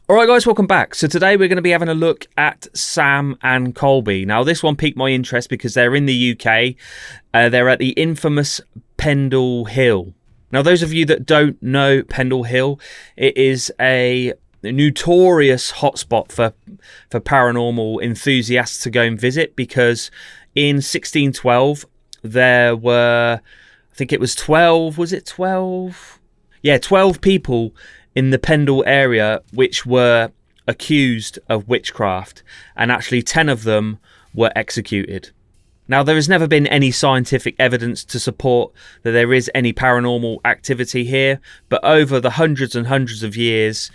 Alright guys, welcome back. So today we're going to be having a look at Sam and Colby. Now this one piqued my interest because they're in the UK. They're at the infamous Pendle Hill. Now those of you that don't know Pendle Hill, it is a notorious hotspot for paranormal enthusiasts to go and visit, because in 1612 there were, I think it was 12, was it 12? Yeah, 12 people in the Pendle area which were accused of witchcraft, and actually 10 of them were executed. Now there has never been any scientific evidence to support that there is any paranormal activity here, but over the hundreds and hundreds of years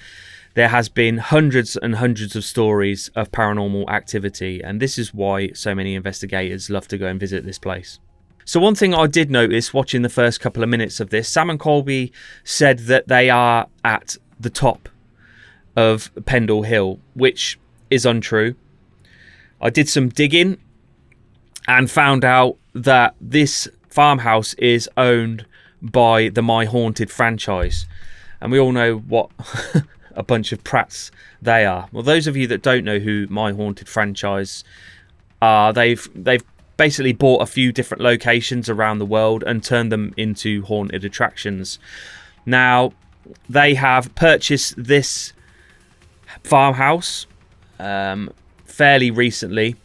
there has been hundreds and hundreds of stories of paranormal activity, and this is why so many investigators love to go and visit this place. So one thing I did notice watching the first couple of minutes of this, Sam and Colby said that they are at the top of Pendle Hill, which is untrue. I did some digging and found out that this farmhouse is owned by the My Haunted franchise. And we all know what a bunch of prats they are. Well, those of you that don't know who My Haunted franchise are, they've basically bought a few different locations around the world and turned them into haunted attractions. Now, they have purchased this farmhouse fairly recently,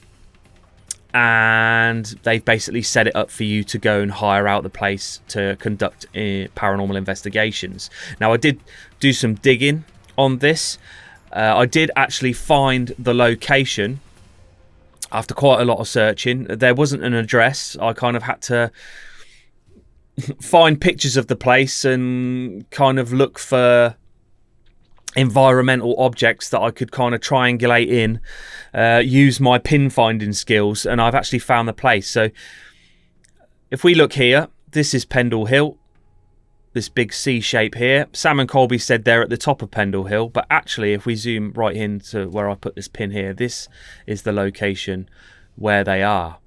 and they've basically set it up for you to go and hire out the place to conduct paranormal investigations. Now, I did do some digging on this. I did actually find the location. After quite a lot of searching, there wasn't an address. I kind of had to find pictures of the place and kind of look for environmental objects that I could kind of triangulate in, use my pin finding skills, and I've actually found the place. So if we look here, this is Pendle Hill, this big C shape here. Sam and Colby said they're at the top of Pendle Hill, but actually if we zoom right into where I put this pin here, this is the location where they are.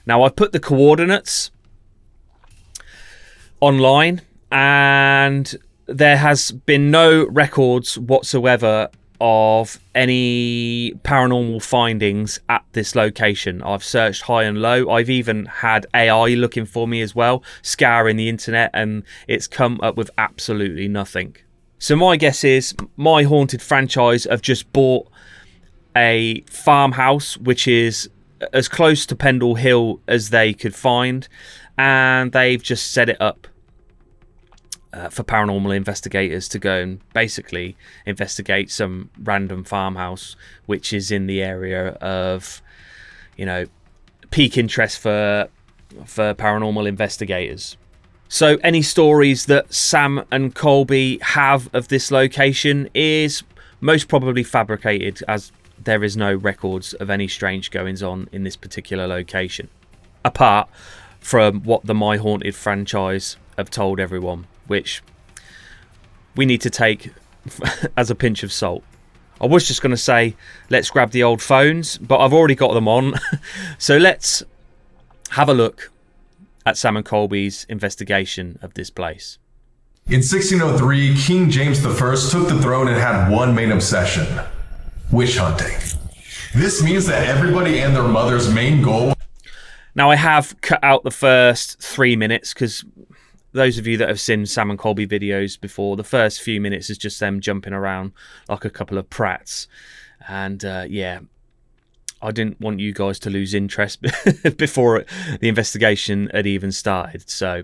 Now I've put the coordinates online, and there has been no records whatsoever of any paranormal findings at this location. I've searched high and low. I've even had AI looking for me as well, scouring the internet, and it's come up with absolutely nothing. So my guess is My Haunted franchise have just bought a farmhouse which is as close to Pendle Hill as they could find, and they've just set it up for paranormal investigators to go and basically investigate some random farmhouse which is in the area of, you know, peak interest for paranormal investigators. So any stories that Sam and Colby have of this location is most probably fabricated, as there is no records of any strange goings on in this particular location, apart from what the My Haunted franchise have told everyone, which we need to take as a pinch of salt. I was just going to say, let's grab the old phones, but I've already got them on. So let's have a look at Sam and Colby's investigation of this place. In 1603, King James I took the throne and had one main obsession: witch hunting. This means that everybody and their mother's main goal... Now I have cut out the first 3 minutes because those of you that have seen Sam and Colby videos before, the first few minutes is just them jumping around like a couple of prats. And yeah, I didn't want you guys to lose interest before the investigation had even started. So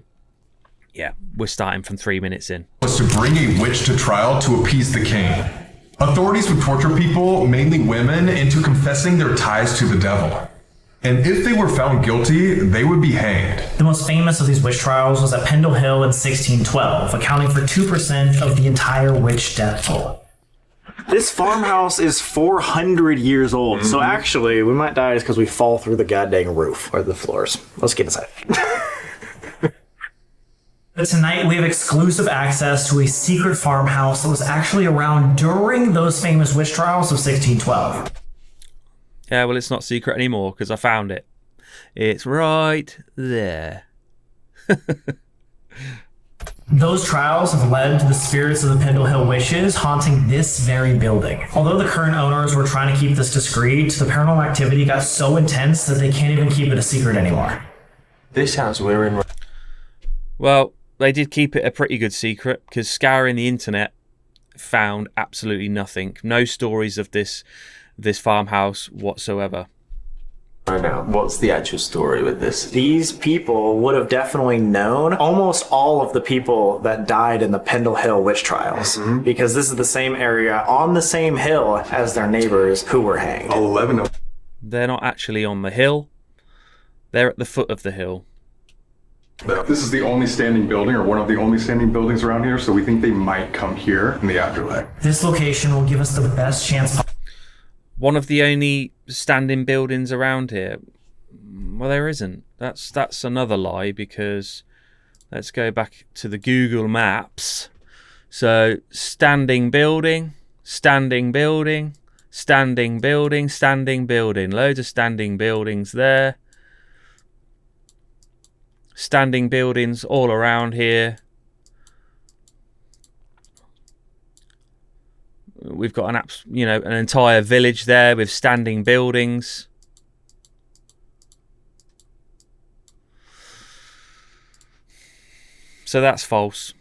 yeah, we're starting from 3 minutes in. ...was to bring a witch to trial to appease the king. Authorities would torture people, mainly women, into confessing their ties to the devil. And if they were found guilty, they would be hanged. The most famous of these witch trials was at Pendle Hill in 1612, accounting for 2% of the entire witch death toll. This farmhouse is 400 years old, so actually, we might die just because we fall through the goddamn roof or the floors. Let's get inside. But tonight we have exclusive access to a secret farmhouse that was actually around during those famous witch trials of 1612. Yeah, well, it's not secret anymore because I found it. It's right there. Those trials have led to the spirits of the Pendle Hill witches haunting this very building. Although the current owners were trying to keep this discreet, the paranormal activity got so intense that they can't even keep it a secret anymore. This house we're in... Well, they did keep it a pretty good secret, because scouring the internet found absolutely nothing. No stories of this farmhouse whatsoever. Right now, what's the actual story with this? These people would have definitely known almost all of the people that died in the Pendle Hill witch trials, because this is the same area on the same hill as their neighbors who were hanged. 11 of They're not actually on the hill. They're at the foot of the hill. This is the only standing building, or one of the only standing buildings around here, so we think they might come here in the afterlife. This location will give us the best chance. One of the only standing buildings around here. Well, there isn't. That's another lie, because let's go back to the Google Maps. So standing building, standing building, standing building, standing building. Loads of standing buildings there. Standing buildings all around here. We've got an entire village there with standing buildings. So that's false.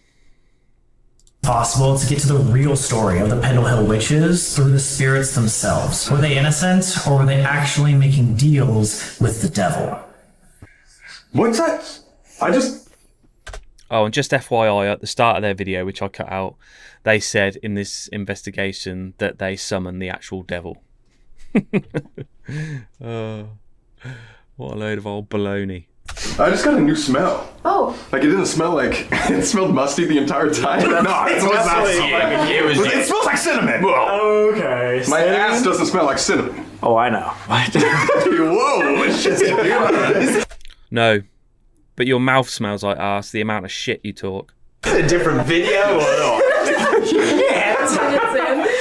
Possible to get to the real story of the Pendle Hill witches through the spirits themselves. Were they innocent, or were they actually making deals with the devil? What's that? Oh, and just FYI, at the start of their video, which I cut out, they said in this investigation that they summoned the actual devil. Oh, what a load of old baloney. I just got a new smell. Oh. Like, it didn't smell like... It smelled musty the entire time. No, it smells like cinnamon. Okay. My ass doesn't smell like cinnamon. Oh, I know. Whoa. No, but your mouth smells like arse, the amount of shit you talk. A different video or not?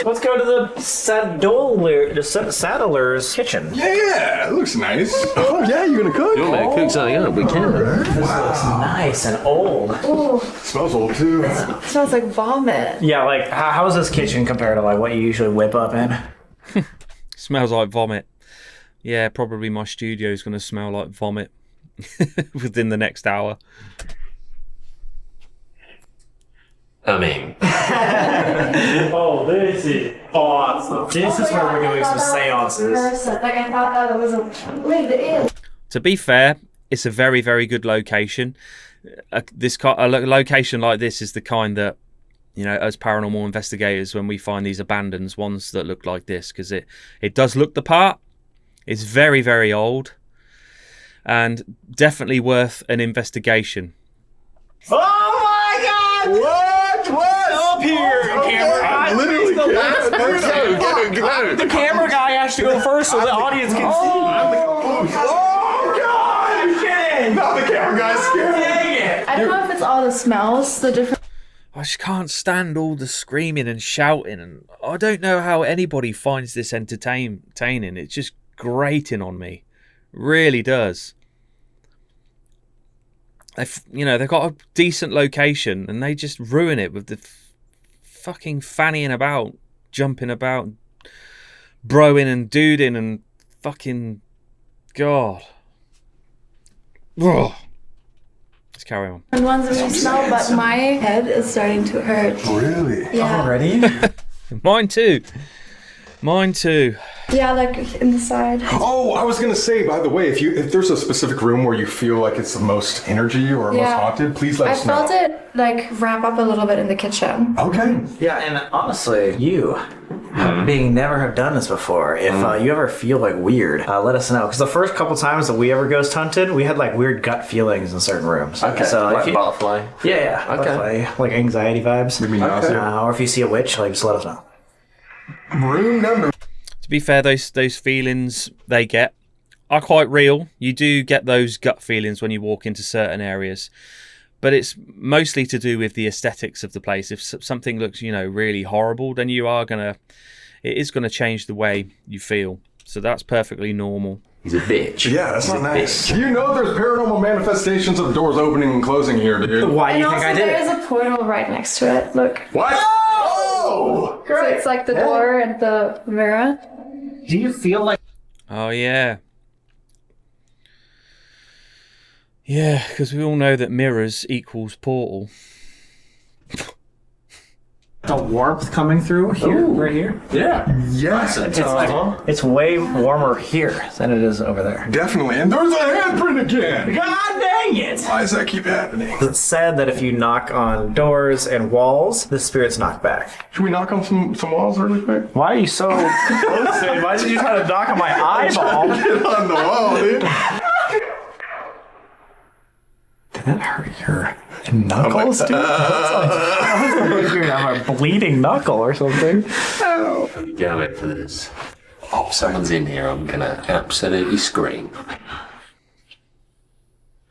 Let's go to the saddler's kitchen. Yeah, it looks nice. Oh, yeah, you gonna cook? You want me to cook something up? We can. This looks nice and old. Ooh, Smells old, too. smells like vomit. Yeah, like, how is this kitchen compared to, like, what you usually whip up in? Smells like vomit. Yeah, probably my studio's going to smell like vomit within the next hour. I mean... Oh, this is awesome. This is where we're doing some seances. Like, I thought that was a... Wait, it is. To be fair, it's a very, very good location. A location like this is the kind that, you know, as paranormal investigators, when we find these abandoned ones that look like this, because it does look the part. It's very, very old, and definitely worth an investigation. Oh my God! What? Up here, camera guy. Literally, The camera guy has to go first so the audience can see. Oh, God! Are you kidding? Not the camera guy's scared. Dang it! I don't know if it's all the smells, the different... I just can't stand all the screaming and shouting, and I don't know how anybody finds this entertaining. It's just grating on me. Really does. They've got a decent location and they just ruin it with the fucking fannying about, jumping about, broing and duding and fucking... God. Ugh. Let's carry on. ones that we smell, but my head is starting to hurt. Really? Yeah. Already? Mine too. Yeah, like in the side. Oh, I was gonna say, by the way, if there's a specific room where you feel like it's the most energy or most haunted, please let I us know. felt it like ramp up a little bit in the kitchen. Okay. Yeah, and honestly, you being never have done this before, if you ever feel like weird, let us know. Because the first couple times that we ever ghost hunted, we had like weird gut feelings in certain rooms. Okay, So like if you, butterfly. yeah, Okay. butterfly, like anxiety vibes. Maybe nausea. Or if you see a witch, like just let us know. Room number. To be fair, those feelings they get are quite real. You do get those gut feelings when you walk into certain areas, but it's mostly to do with the aesthetics of the place. If something looks, really horrible, then it is gonna change the way you feel. So that's perfectly normal. He's a bitch. Yeah, that's He's not a nice. bitch. You know there's paranormal manifestations of doors opening and closing here, dude. Why do And you think also I did there it? is a portal right next to it. Look. What? Oh! So it's like the door and the mirror. Do you feel like Oh, yeah. Yeah, because we all know that mirrors equals portal. the warmth coming through here, right here? Yeah. Yes. It's way warmer here than it is over there. Definitely. And there's a handprint again. God dang it! Why does that keep happening? It's said that if you knock on doors and walls, the spirits knock back. Should we knock on some walls really quick? Why are you so close to it? Why did you try to knock on my eyeball? Get on the wall, dude. Did that hurt your knuckles, dude? That looks like you have a bleeding knuckle or something. Go in for this. Oh, someone's in here. I'm gonna absolutely scream.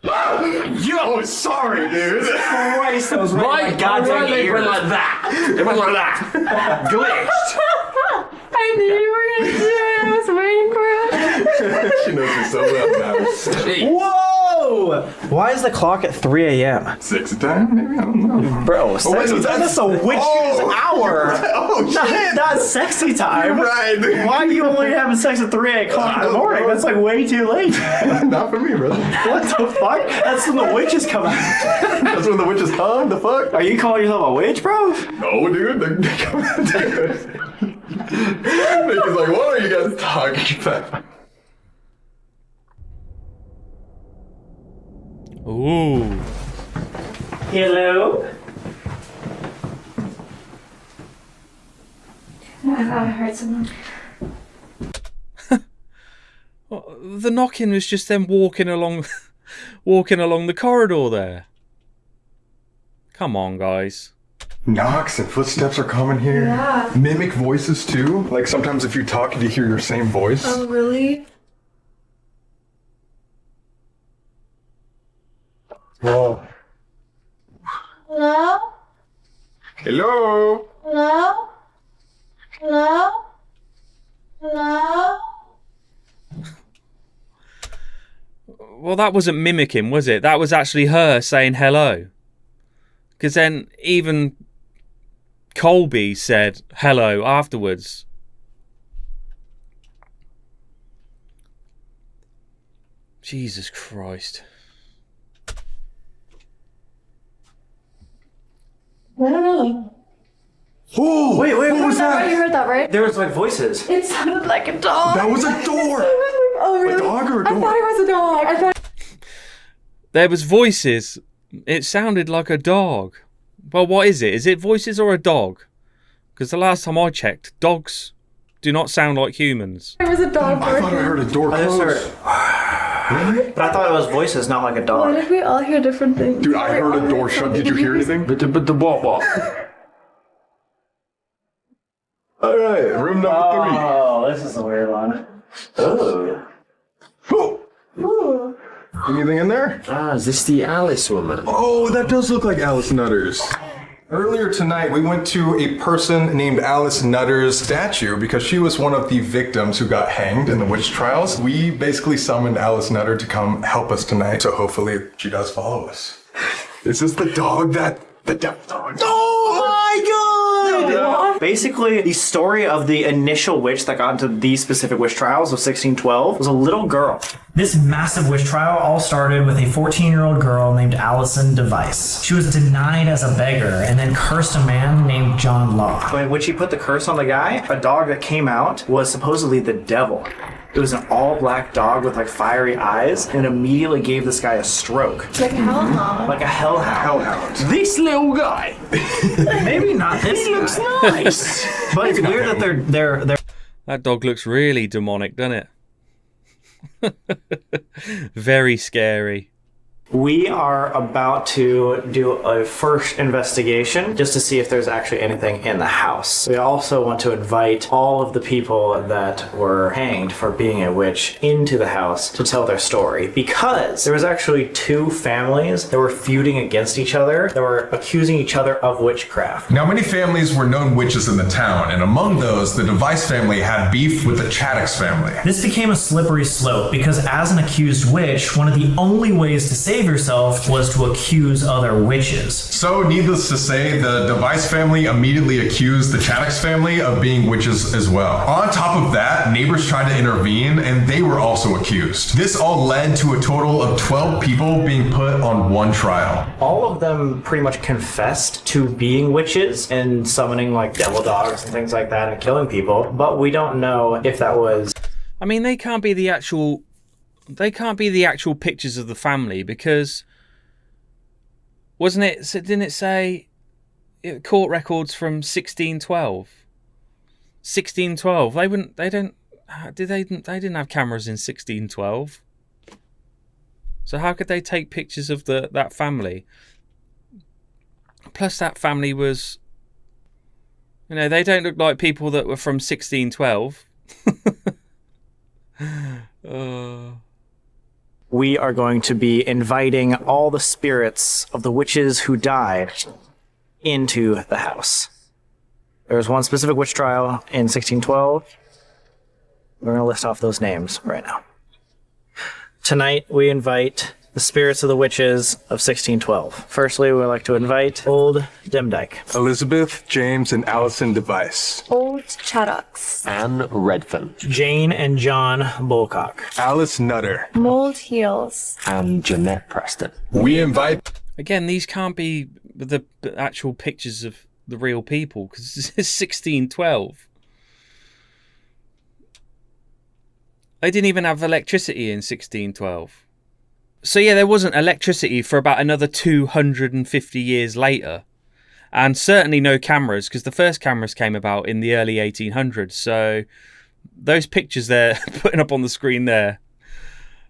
Yo, sorry, dude. Christ, that was right in my goddamn ear. like that. It went like that. Glitched. I knew you were gonna do it. I was waiting for it. She knows me so well now. Jeez. Whoa! Why is the clock at 3 a.m.? Sexy time, maybe? I don't know. Bro, sexy wait, time? That's a witch's hour. Oh, shit. Not sexy time. You're right. Why are you only having sex at 3 o'clock in the morning? That's like way too late. Not for me, brother. What the fuck? That's when the witches come out. That's when the witches come. The fuck? Are you calling yourself a witch, bro? No, dude. They're coming out, dude. Nick is like, what are you guys talking about? Ooh. Hello? I heard someone. Well, the knocking was just them walking along the corridor there. Come on, guys. Knocks and footsteps are coming here. Yeah. Mimic voices too. Like sometimes if you talk, you hear your same voice. Oh, really? Whoa. Hello? Hello. Hello? Hello? Hello? Well, that wasn't mimicking, was it? That was actually her saying hello. Because then even Colby said hello afterwards. Jesus Christ. I don't know. Oh, Wait, what was You that? heard that, right? There was like voices. It sounded like a dog. that was a door. Oh, really? A dog or a door? I thought it was a dog. I thought There was voices. It sounded like a dog. Well, what is it? Is it voices or a dog? Because the last time I checked, dogs do not sound like humans. it was a dog. I thought I heard a door I just close. heard. But I thought it was voices, not like a Why dog. did we all hear different things? Dude, I heard a door shut. Did you hear anything? But the what? All right, room number Oh, this is a weird one. Oh. 3. Oh. Anything in there? Ah, is this the Alice woman? Oh, that does look like Alice Nutters. Earlier tonight, we went to a person named Alice Nutter's statue because she was one of the victims who got hanged in the witch trials. We basically summoned Alice Nutter to come help us tonight, so hopefully she does follow us. Is this the dog the devil dog? Oh my god! Basically, the story of the initial witch that got into these specific witch trials of 1612 was a little girl. This massive witch trial all started with a 14-year-old girl named Allison Device. She was denied as a beggar and then cursed a man named John Law. When she put the curse on the guy, a dog that came out was supposedly the devil. It was an all-black dog with like fiery eyes and immediately gave this guy a stroke. Like a hellhound. Like a hellhound. This little guy. Maybe not this guy. Looks nice. But it's weird that they're That dog looks really demonic, doesn't it? Very scary. We are about to do a first investigation just to see if there's actually anything in the house. We also want to invite all of the people that were hanged for being a witch into the house to tell their story, because there was actually two families that were feuding against each other, that were accusing each other of witchcraft. Now, many families were known witches in the town, and among those, the Device family had beef with the Chattox family. This became a slippery slope because as an accused witch, one of the only ways to save yourself was to accuse other witches. So, needless to say, the Device family immediately accused the Chattox family of being witches as well. On top of that, neighbors tried to intervene, and they were also accused. This all led to a total of 12 people being put on one trial. All of them pretty much confessed to being witches and summoning like devil dogs and things like that and killing people, but we don't know if that was... I mean, they can't be the actual pictures of the family, because didn't it say court records from 1612? 1612. They didn't have cameras in 1612. So how could they take pictures of that family? Plus that family was, they don't look like people that were from 1612. We are going to be inviting all the spirits of the witches who died into the house. There was one specific witch trial in 1612. We're going to list off those names right now. Tonight, we invite the spirits of the witches of 1612. Firstly, we would like to invite Old Demdike, Elizabeth, James, and Allison Device. Old Chattox. Anne Redfern. Jane and John Bulcock, Alice Nutter. Mold Heels. And Jeanette Preston. We invite... Again, these can't be the actual pictures of the real people, because this is 1612. They didn't even have electricity in 1612. So yeah, there wasn't electricity for about another 250 years later. And certainly no cameras, because the first cameras came about in the early 1800s. So those pictures they're putting up on the screen there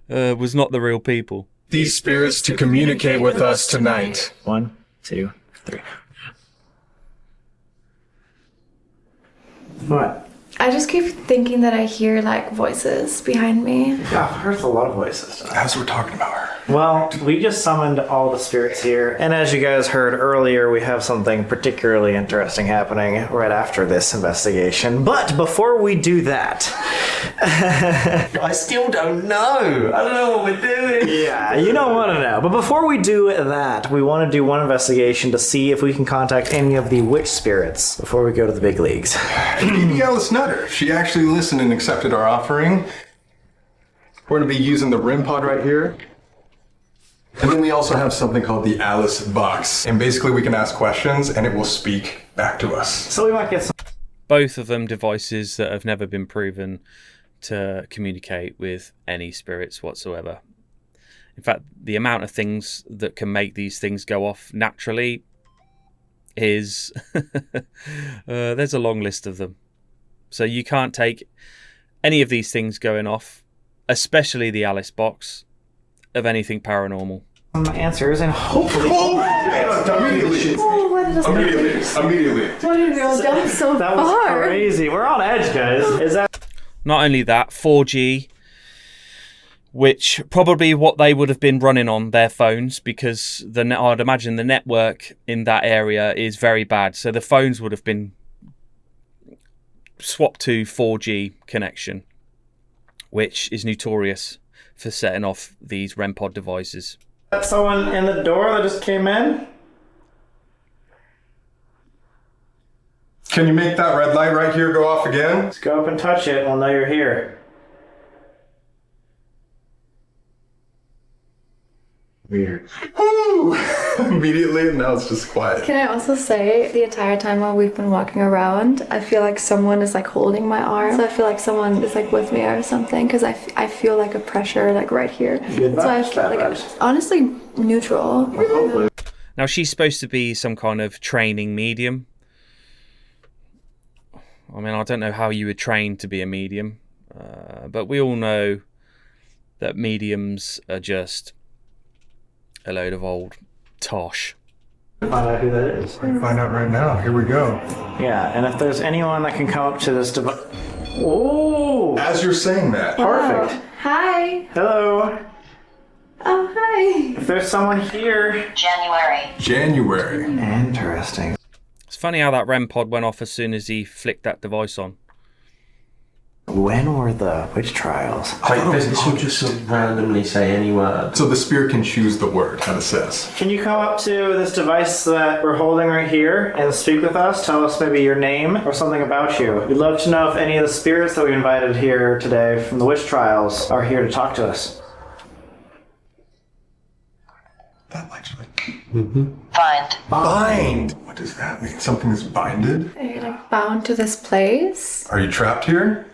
was not the real people. These spirits to communicate with us tonight. 1, 2, 3. What? I just keep thinking that I hear like voices behind me. Yeah, I've heard a lot of voices. As we're talking about her. Well, we just summoned all the spirits here, and as you guys heard earlier, we have something particularly interesting happening right after this investigation. But before we do that... I still don't know. I don't know what we're doing. Yeah, you don't want to know. But before we do that, we want to do one investigation to see if we can contact any of the witch spirits before we go to the big leagues. Maybe Alice Nutter. She actually listened and accepted our offering. We're going to be using the REM pod right here. And then we also have something called the Alice Box. And basically we can ask questions and it will speak back to us. So we might get some... Both of them devices that have never been proven to communicate with any spirits whatsoever. In fact, the amount of things that can make these things go off naturally is... there's a long list of them. So you can't take any of these things going off, especially the Alice box, of anything paranormal. Answers and hopefully... Immediately. What did we all jump so That was far? crazy. We're on edge, guys. Is that... Not only that, 4G, which probably what they would have been running on their phones, because I'd imagine the network in that area is very bad. So the phones would have been swapped to 4G connection, which is notorious for setting off these REM pod devices. That someone in the door that just came in? Can you make that red light right here go off again? Let's go up and touch it. We'll know you're here. Weird. Woo! Immediately, and now it's just quiet. Can I also say, the entire time while we've been walking around, I feel like someone is like holding my arm. So I feel like someone is like with me or something, because I feel like a pressure like right here. Good So I vibes, feel bad like vibes. honestly neutral. Now, she's supposed to be some kind of training medium. I mean, I don't know how you would train to be a medium, but we all know that mediums are just A load of old tosh. Find out who that is. Find out right now. Here we go. Yeah, and if there's anyone that can come up to this device. Oh! As you're saying that, Perfect. Hi. Hello. Oh, hi. If there's someone here. January. Interesting. It's funny how that REM pod went off as soon as he flicked that device on. When were the witch trials? This will just randomly say any word. So the spirit can choose the word, how it says. Can you come up to this device that we're holding right here and speak with us? Tell us maybe your name or something about you. We'd love to know if any of the spirits that we invited here today from the witch trials are here to talk to us. That actually. Bind. What does that mean? Something's binded? Are you like bound to this place? Are you trapped here?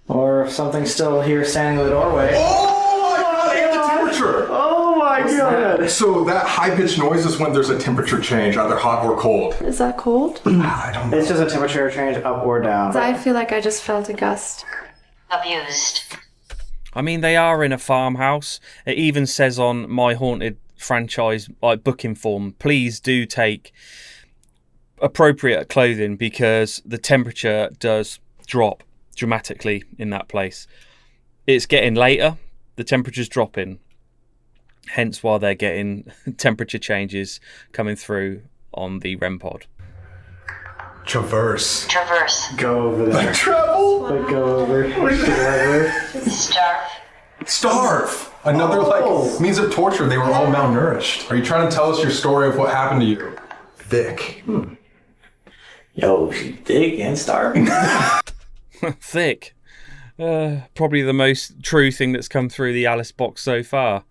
Or if something's still here standing in the doorway. Oh my god, they have the temperature! Oh my god! So that high-pitched noise is when there's a temperature change, either hot or cold. Is that cold? I don't know. It's just a temperature change up or down. I feel like I just felt a gust. I mean, they are in a farmhouse. It even says on My Haunted franchise booking form, please do take appropriate clothing because the temperature does drop dramatically in that place. It's getting later, the temperature's dropping, hence why they're getting temperature changes coming through on the REM pod. Traverse. Go over there. Travel? Like go over. Starve. Another means of torture. They were all malnourished. Are you trying to tell us your story of what happened to you? Thick. Yo, she thick and starving. Thick. Probably the most true thing that's come through the Alice box so far.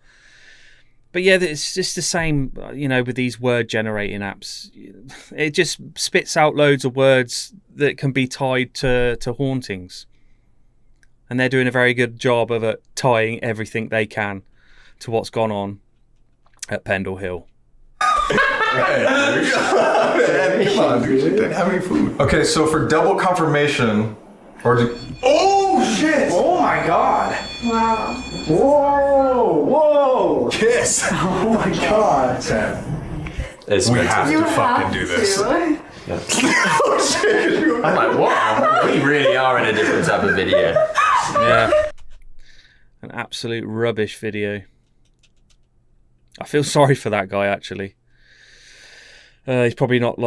But yeah, it's just the same, with these word generating apps. It just spits out loads of words that can be tied to hauntings. And they're doing a very good job of tying everything they can to what's gone on at Pendle Hill. Come on, dude. You didn't have any food. Okay, so for double confirmation, oh shit! Oh my god! Wow. Whoa! Kiss! Oh my god! We have to fucking do this. I'm like, wow, we really are in a different type of video. Yeah. An absolute rubbish video. I feel sorry for that guy, actually. He's probably not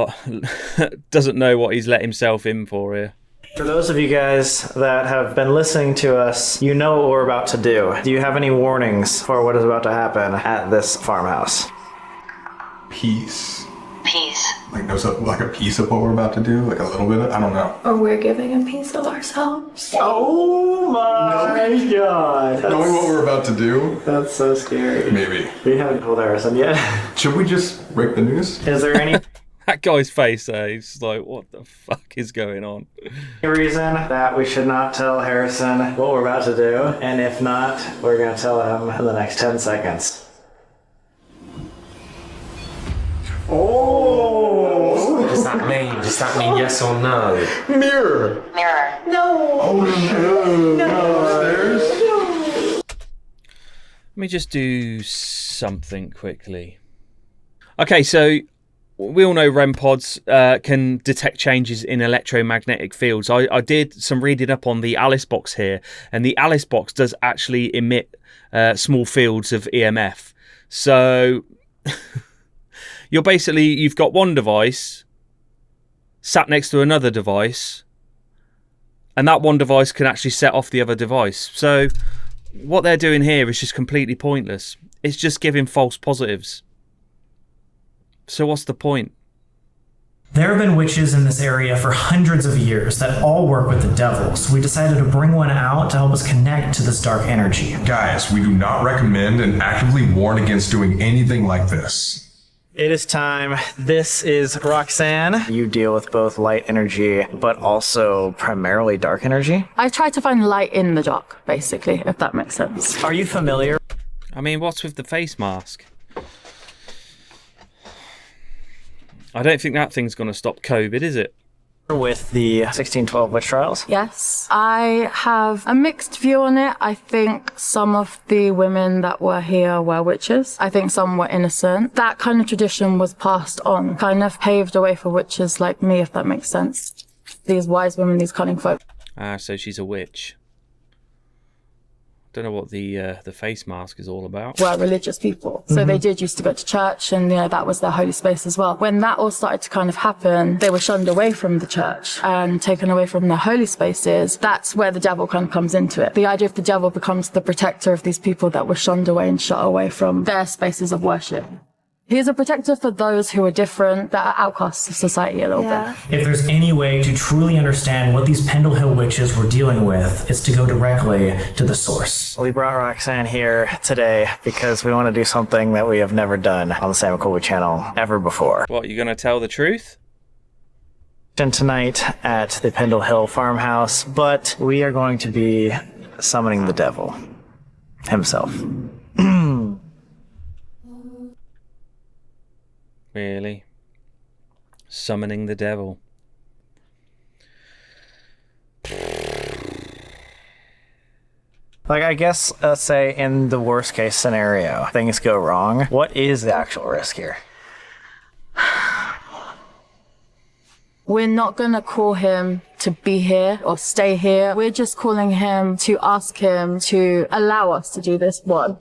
doesn't know what he's let himself in for here. For those of you guys that have been listening to us, you know what we're about to do. Do you have any warnings for what is about to happen at this farmhouse? Peace. Like there's like a piece of what we're about to do? Like a little bit I don't know. Or we're giving a piece of ourselves. Oh my god! Knowing what we're about to do? That's so scary. Maybe. We haven't told Harrison yet. Should we just break the news? Is there any That guy's face there, he's like, what the fuck is going on? reason that we should not tell Harrison what we're about to do? And if not, we're going to tell him in the next 10 seconds. Oh! What does that mean? Does that mean yes or no? Mirror! No. Oh no! Upstairs? Let me just do something quickly. Okay, so we all know REM pods can detect changes in electromagnetic fields. I did some reading up on the Alice box here, and the Alice box does actually emit small fields of EMF. So you've got one device sat next to another device, and that one device can actually set off the other device. So what they're doing here is just completely pointless. It's just giving false positives. So what's the point? There have been witches in this area for hundreds of years that all work with the devil, so we decided to bring one out to help us connect to this dark energy. Guys, we do not recommend and actively warn against doing anything like this. It is time. This is Roxanne. You deal with both light energy, but also primarily dark energy. I try to find light in the dark, basically, if that makes sense. Are you familiar? I mean, what's with the face mask? I don't think that thing's going to stop COVID, is it? with the 1612 witch trials? Yes. I have a mixed view on it. I think some of the women that were here were witches. I think some were innocent. That kind of tradition was passed on, kind of paved a way for witches like me, if that makes sense. These wise women, these cunning folk. Ah, so she's a witch. Don't know what the face mask is all about. Were religious people. So they did used to go to church, and that was their holy space as well. When that all started to kind of happen, they were shunned away from the church and taken away from their holy spaces. That's where the devil kind of comes into it. The idea of the devil becomes the protector of these people that were shunned away and shut away from their spaces of worship. He's a protector for those who are different, that are outcasts of society a little bit. If there's any way to truly understand what these Pendle Hill witches were dealing with, it's to go directly to the source. We brought Roxanne here today because we want to do something that we have never done on the Sam and Colby channel ever before. What, you gonna tell the truth? Tonight at the Pendle Hill farmhouse, but we are going to be summoning the devil himself. Really? Summoning the devil. Like, I guess, let's say in the worst case scenario, things go wrong. What is the actual risk here? We're not going to call him to be here or stay here. We're just calling him to ask him to allow us to do this one.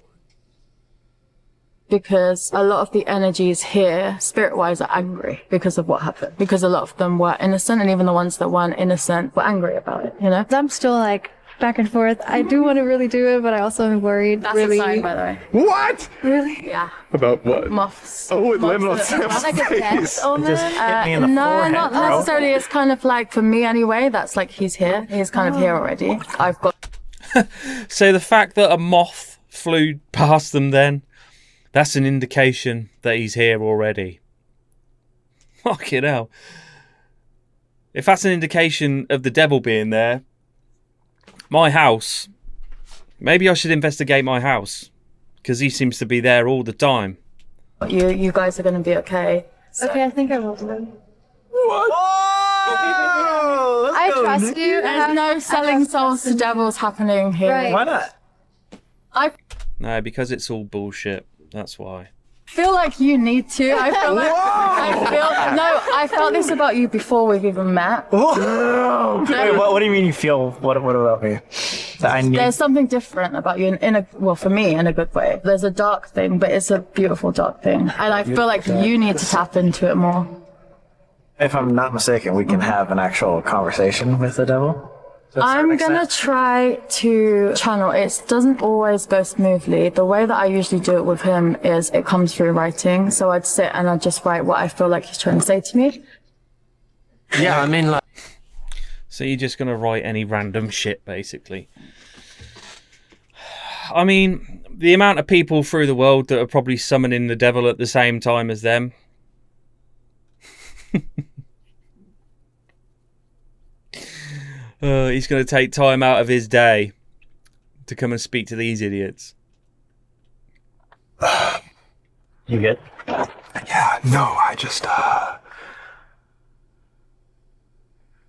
Because a lot of the energies here, spirit-wise, are angry because of what happened. Because a lot of them were innocent, and even the ones that weren't innocent were angry about it, I'm still like back and forth. I do want to really do it, but I also am worried. That's really. a sign, by the way. What? Really? Yeah. About what? Moths. Oh, it landed on Moths Sam's Like a death face. omen? Just hit me in the No, forehead, not bro. necessarily. It's kind of like, for me anyway, that's like he's here. He's kind of here already. I've got... So the fact that a moth flew past them then, that's an indication that he's here already. Fucking hell. If that's an indication of the devil being there, my house, maybe I should investigate my house, because he seems to be there all the time. You guys are going to be okay. Okay, I think I will do it. What? I trust you. There's no selling souls to devils happening here. Right. Why not? I No, because it's all bullshit. That's why. feel like you need to. I felt this about you before we've even met. Wait, what do you mean you feel? What about me? That I need? There's something different about you for me, in a good way. There's a dark thing, but it's a beautiful dark thing. And I feel like you need to tap into it more. If I'm not mistaken, we can have an actual conversation with the devil. I'm gonna try to channel it. It doesn't always go smoothly. The way that I usually do it with him is it comes through writing. So I'd sit and I'd just write what I feel like he's trying to say to me. Yeah, I mean, like. So you're just going to write any random shit, basically. I mean, the amount of people through the world that are probably summoning the devil at the same time as them. He's going to take time out of his day to come and speak to these idiots. You good? Yeah, no, I just,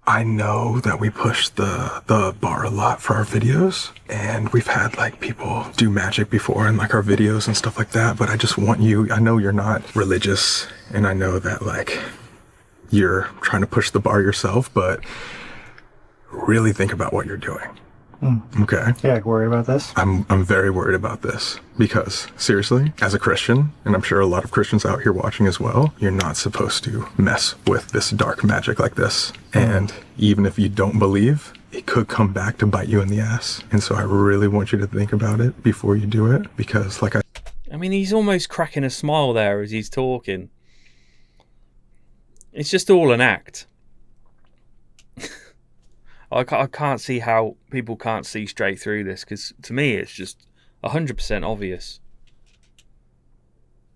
I know that we push the bar a lot for our videos, and we've had like people do magic before in like our videos and stuff like that, but I just want you, I know you're not religious, and I know that like you're trying to push the bar yourself, but really think about what you're doing. Okay. Yeah, worried about this? I'm very worried about this because seriously, as a Christian, and I'm sure a lot of Christians out here watching as well, you're not supposed to mess with this dark magic like this. And even if you don't believe, it could come back to bite you in the ass. And so I really want you to think about it before you do it, because like I mean, he's almost cracking a smile there as he's talking. It's just all an act. I can't see how people can't see straight through this, because to me it's just 100% obvious.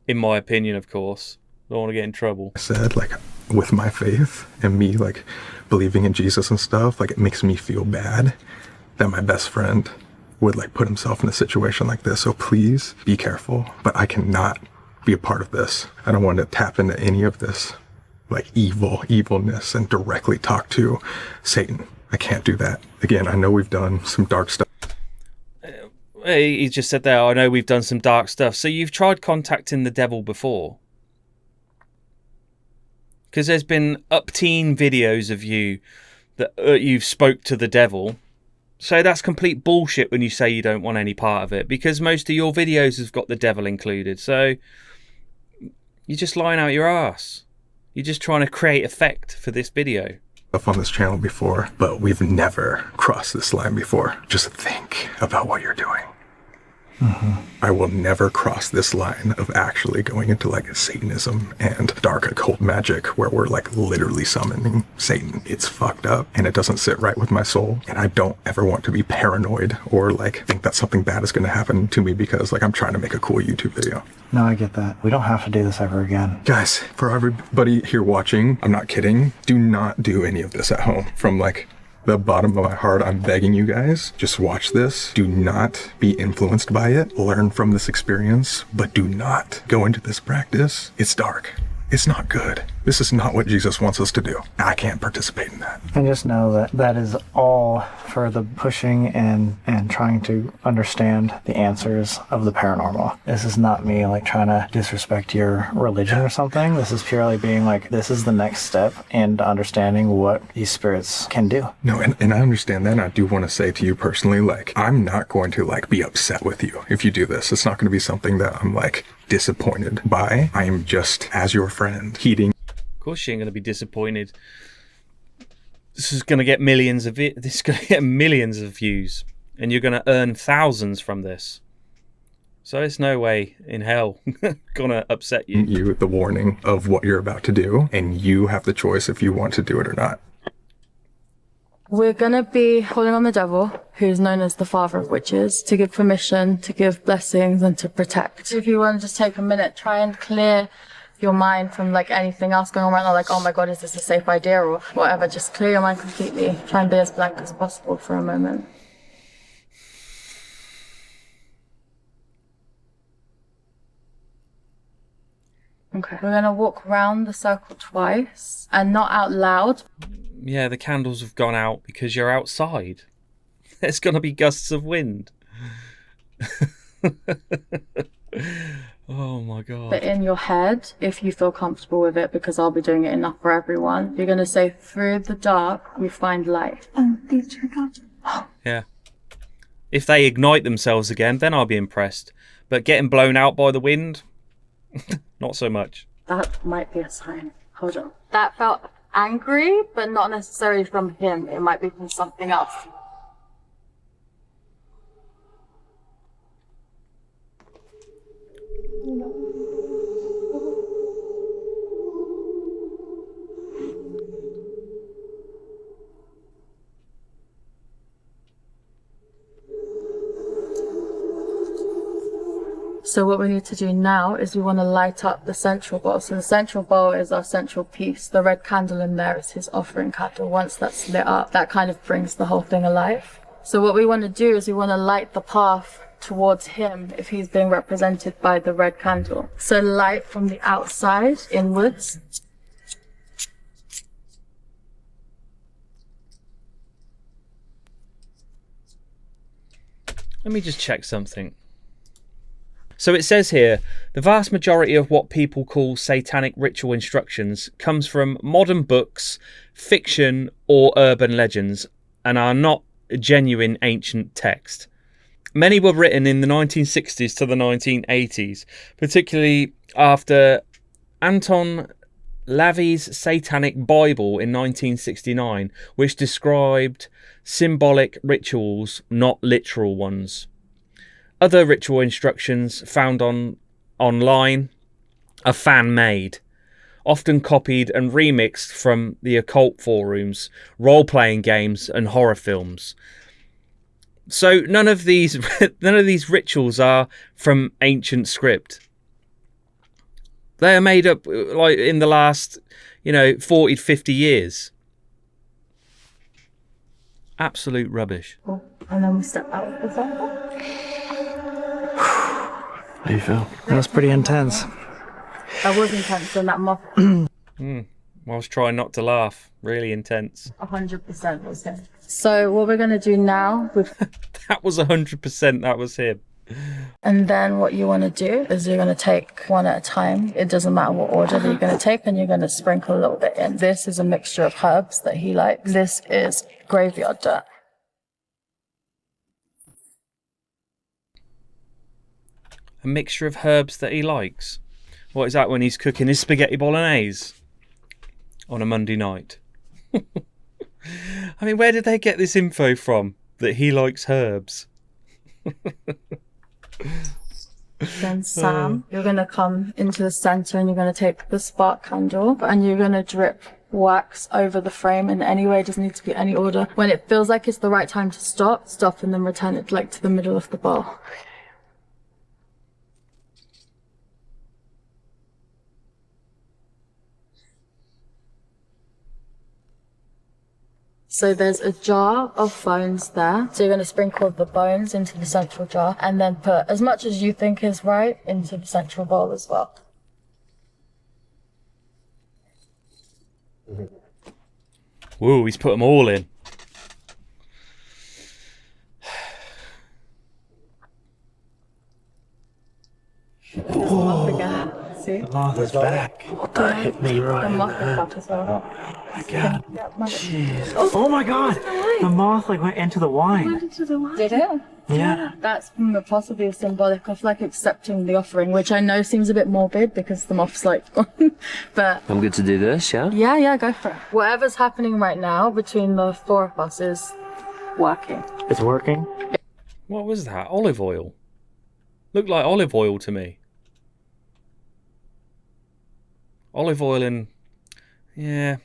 In my opinion, of course. Don't want to get in trouble. I said, like, with my faith and me like believing in Jesus and stuff, like it makes me feel bad that my best friend would like put himself in a situation like this. So please be careful, but I cannot be a part of this. I don't want to tap into any of this like evilness and directly talk to Satan. I can't do that. Again, I know we've done some dark stuff. He just said there, I know we've done some dark stuff. So you've tried contacting the devil before? Because there's been up-teen videos of you that you've spoke to the devil. So that's complete bullshit when you say you don't want any part of it, because most of your videos have got the devil included. So you're just lying out your ass. You're just trying to create effect for this video. Up on this channel before, but we've never crossed this line before. Just think about what you're doing. I will never cross this line of actually going into like Satanism and dark occult magic where we're like literally summoning Satan. It's fucked up and it doesn't sit right with my soul. And I don't ever want to be paranoid or like think that something bad is going to happen to me because like I'm trying to make a cool YouTube video. No, I get that. We don't have to do this ever again. Guys, for everybody here watching, I'm not kidding. Do not do any of this at home. From like the bottom of my heart, I'm begging you guys, just watch this. Do not be influenced by it. Learn from this experience, but do not go into this practice. It's dark. It's not good. This is not what Jesus wants us to do. I can't participate in that. And just know that that is all for the pushing and trying to understand the answers of the paranormal. This is not me like trying to disrespect your religion or something. This is purely being like, this is the next step in understanding what these spirits can do. No, and I understand that. And I do want to say to you personally, like, I'm not going to like be upset with you if you do this. It's not going to be something that I'm like disappointed by. I am just, as your friend, heeding. Of course she ain't going to be disappointed. This is going to get millions of this is going to get millions of views, and you're going to earn thousands from this. So it's no way in hell going to upset you. You the warning of what you're about to do, and you have the choice if you want to do it or not. We're going to be calling on the devil, who's known as the father of witches, to give permission, to give blessings, and to protect. If you want to just take a minute, try and clear your mind from like anything else going on right now, like, oh my god, is this a safe idea or whatever. Just clear your mind completely. Try and be as blank as possible for a moment. Okay, we're going to walk around the circle twice and not out loud. Yeah, the candles have gone out because you're outside. There's going to be gusts of wind. Oh my god. But in your head, if you feel comfortable with it, because I'll be doing it enough for everyone, you're going to say, through the dark, we find light. These turn on. Yeah. If they ignite themselves again, then I'll be impressed. But getting blown out by the wind, not so much. That might be a sign. Hold on. That felt angry, but not necessarily from him. It might be from something else. So what we need to do now is we want to light up the central bowl. So the central bowl is our central piece. The red candle in there is his offering candle. Once that's lit up, that kind of brings the whole thing alive. So what we want to do is we want to light the path towards him if he's being represented by the red candle. So light from the outside inwards. Let me just check something. So it says here, the vast majority of what people call satanic ritual instructions comes from modern books, fiction, or urban legends, and are not genuine ancient text. Many were written in the 1960s to the 1980s, particularly after Anton LaVey's Satanic Bible in 1969, which described symbolic rituals, not literal ones. Other ritual instructions found online are fan-made, often copied and remixed from the occult forums, role-playing games, and horror films. So none of these rituals are from ancient script. They are made up like in the last, 40 to 50 years. Absolute rubbish. Oh, and then we step out of the circle. How do you feel? That was pretty intense. I was intense in that month. I was trying not to laugh. Really intense. 100% was him. So what we're going to do now, That was 100%. That was him. and then what you want to do is you're going to take one at a time. It doesn't matter what order that you're going to take, and you're going to sprinkle a little bit in. This is a mixture of herbs that he likes. This is graveyard dirt. A mixture of herbs that he likes. What is that when he's cooking his spaghetti bolognese on a Monday night? I mean, where did they get this info from that he likes herbs? Then Sam, you're going to come into the center and you're going to take the spark candle and you're going to drip wax over the frame in any way. It doesn't need to be any order. When it feels like it's the right time to stop and then return it like to the middle of the bowl. So there's a jar of bones there. So you're going to sprinkle the bones into the central jar and then put as much as you think is right into the central bowl as well. Whoa, he's put them all in. Moth again. See? The moth is back. That hit me right The in moth the is head. back as well. Oh my god. Jeez. Oh my god. The moth like went into the wine. Did it? Yeah. That's possibly symbolic of like accepting the offering, which I know seems a bit morbid because the moth's like, but I'm good to do this, yeah? yeah, go for it. Whatever's happening right now between the four of us is working. It's working. What was that? Olive oil. Looked like olive oil to me. Olive oil and... yeah.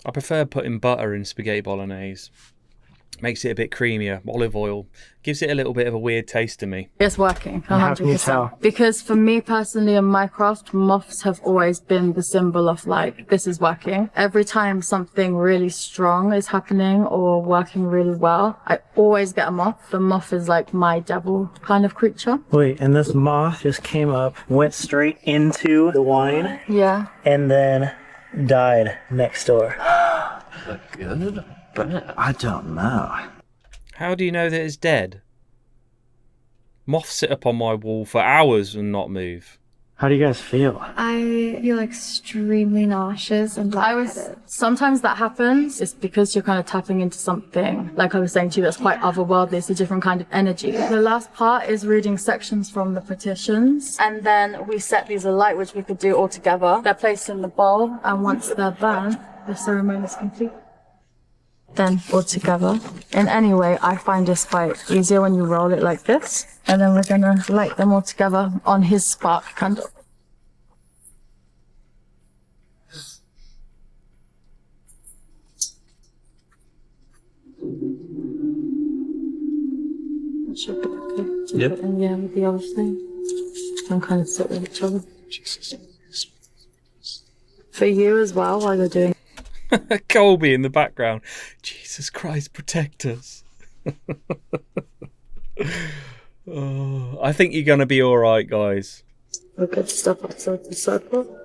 I prefer putting butter in spaghetti bolognese. Makes it a bit creamier. Olive oil gives it a little bit of a weird taste to me. It's working, 100%. How can you tell? Because for me personally in my craft, moths have always been the symbol of like, this is working. Every time something really strong is happening or working really well, I always get a moth. The moth is like my devil kind of creature. Wait, and this moth just came up, went straight into the wine, Yeah. and then died next door. Good. Bad. I don't know. How do you know that it's dead? Moths sit up on my wall for hours and not move. How do you guys feel? I feel extremely nauseous and lightheaded. Sometimes that happens. It's because you're kind of tapping into something, like I was saying to you, that's quite otherworldly. It's a different kind of energy. The last part is reading sections from the petitions. And then we set these alight, which we could do all together. They're placed in the bowl. And once they're done, the ceremony is complete. Then all together. In any way, I find this quite easier when you roll it like this. And then we're gonna light them all together on his spark candle. That should be okay to Yep. put in, yeah, with the other thing. And kind of sit with each other. Jesus. For you as well, while you're doing. Colby in the background. Jesus Christ, protect us. Oh, I think you're going to be all right, guys. We're good to step outside the circle.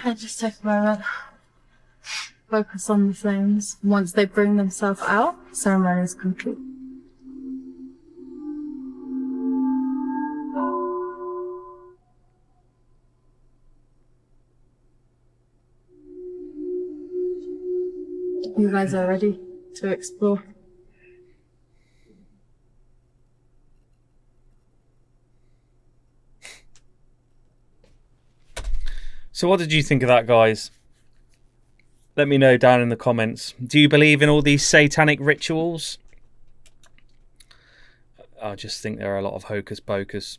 I just take a moment. Focus on the flames. Once they bring themselves out, ceremony is complete. You guys are ready to explore. So what did you think of that, guys? Let me know down in the comments. Do you believe in all these satanic rituals? I just think there are a lot of hocus pocus.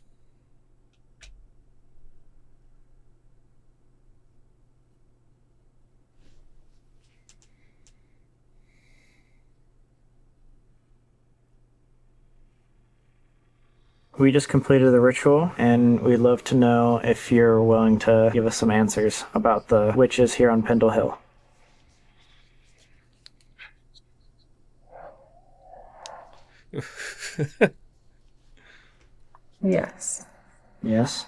We just completed the ritual, and we'd love to know if you're willing to give us some answers about the witches here on Pendle Hill. Yes. Yes?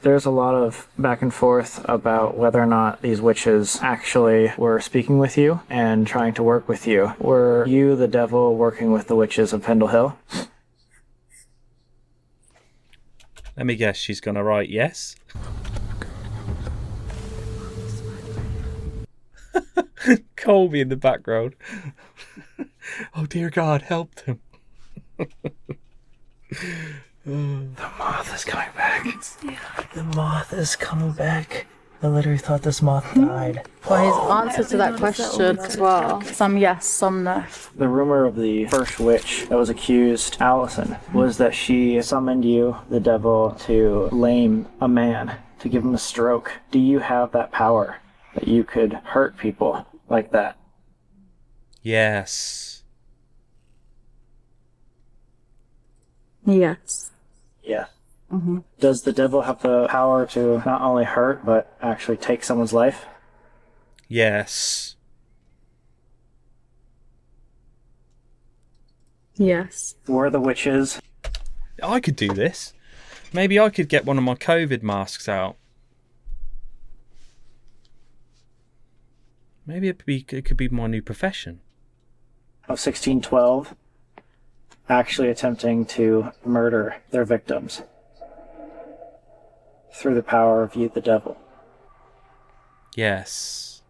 There's a lot of back and forth about whether or not these witches actually were speaking with you and trying to work with you. Were you, the devil, working with the witches of Pendle Hill? Let me guess, she's going to write yes. Colby in the background. Oh dear God, help them. The moth is coming back. The moth is coming back. I literally thought this moth died. Well, his answer to that question as well. Some yes, some no. The rumor of the first witch that was accused, Allison, was that she summoned you, the devil, to lame a man, to give him a stroke. Do you have that power that you could hurt people like that? Yes. Yes. Yeah. Does the devil have the power to not only hurt, but actually take someone's life? Yes. Yes. Were the witches? I could do this. Maybe I could get one of my COVID masks out. Maybe it could be my new profession. Of 1612, actually attempting to murder their victims through the power of you, the devil. Yes.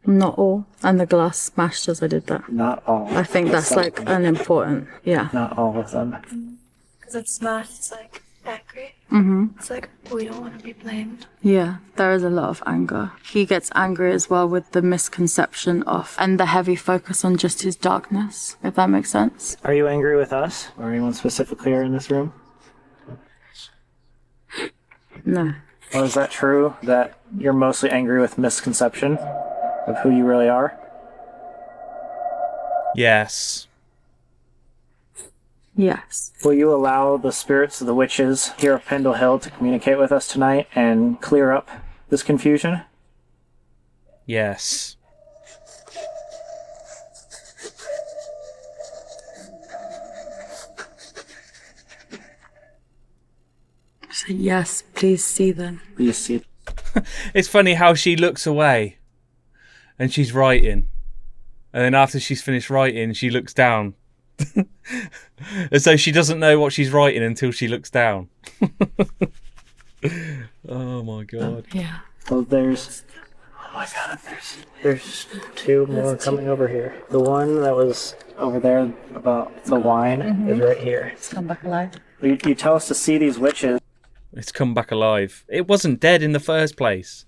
Not all. And the glass smashed as I did that. Not all. I think that's like an important, yeah. Not all of them. Because it's smashed, it's like angry. It's like, we don't want to be blamed. Yeah, there is a lot of anger. He gets angry as well with the misconception of, and the heavy focus on just his darkness, if that makes sense. Are you angry with us? Or anyone specifically here in this room? No. Or is that true, that you're mostly angry with misconception of who you really are? Yes. Yes. Will you allow the spirits of the witches here of Pendle Hill to communicate with us tonight and clear up this confusion? Yes. So yes, please see them. Please see. It's funny how she looks away and she's writing. And then after she's finished writing, she looks down. As though she doesn't know what she's writing until she looks down. Oh my God. Yeah. Well, there's... Oh my God, there's two more coming over here. The one that was over there about the wine is right here. It's come back alive. You tell us to see these witches. It's come back alive. It wasn't dead in the first place.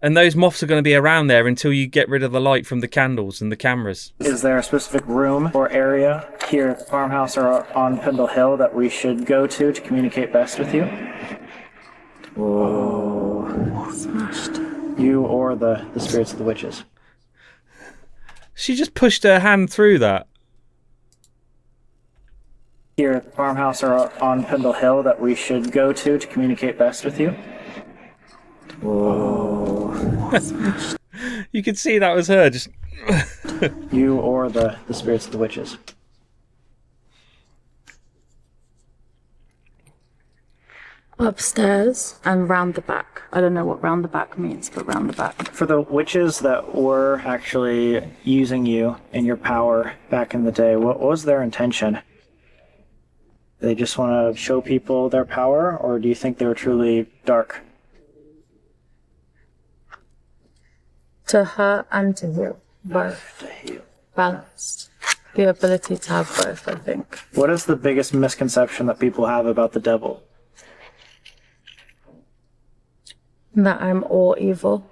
And those moths are going to be around there until you get rid of the light from the candles and the cameras. Is there a specific room or area here at the farmhouse or on Pendle Hill that we should go to communicate best with you? Whoa. Smashed. You or the spirits of the witches? She just pushed her hand through that. Here at the farmhouse or on Pendle Hill that we should go to communicate best with you? Whoa. You could see that was her. Just You or the spirits of the witches? Upstairs and round the back. I don't know what round the back means, but round the back. For the witches that were actually using you and your power back in the day, what was their intention? They just want to show people their power, or do you think they were truly dark? To hurt and to heal. Both. To heal. Balanced. The ability to have both, I think. What is the biggest misconception that people have about the devil? That I'm all evil.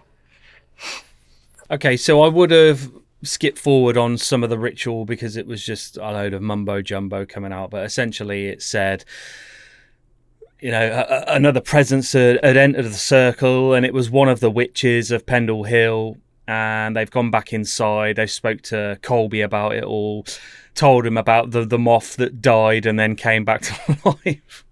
okay, so I would have skipped forward on some of the ritual because it was just a load of mumbo jumbo coming out. But essentially, it said, you know, another presence had entered the circle, and it was one of the witches of Pendle Hill. And they've gone back inside. They spoke to Colby about it all, told him about the moth that died and then came back to life.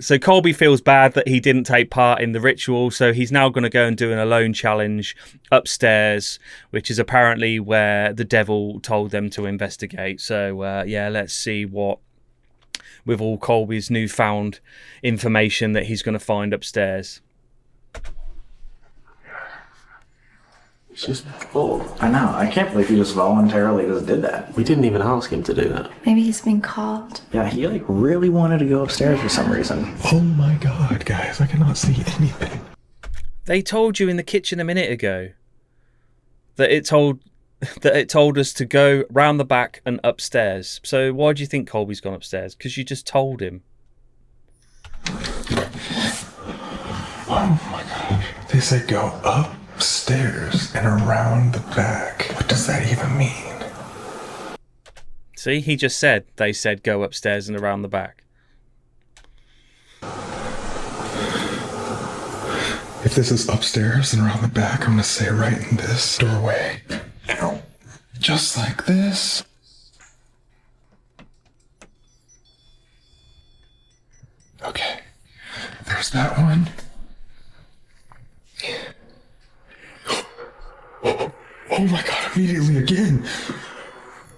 So Colby feels bad that he didn't take part in the ritual, so he's now going to go and do an alone challenge upstairs, which is apparently where the devil told them to investigate. So yeah, let's see what with all Colby's newfound information that he's going to find upstairs. It's just bored. I know. I can't believe he just voluntarily just did that. We didn't even ask him to do that. Maybe he's being called. Yeah, he like really wanted to go upstairs for some reason. Oh my god, guys, I cannot see anything. They told you in the kitchen a minute ago that it told us to go round the back and upstairs. So why do you think Colby's gone upstairs? Because you just told him. Oh my gosh. They said go upstairs and around the back. What does that even mean? See, he just said they said go upstairs and around the back. If this is upstairs and around the back, I'm gonna say right in this doorway. Ow. Just like this. Okay. There's that one. Oh my god, immediately again.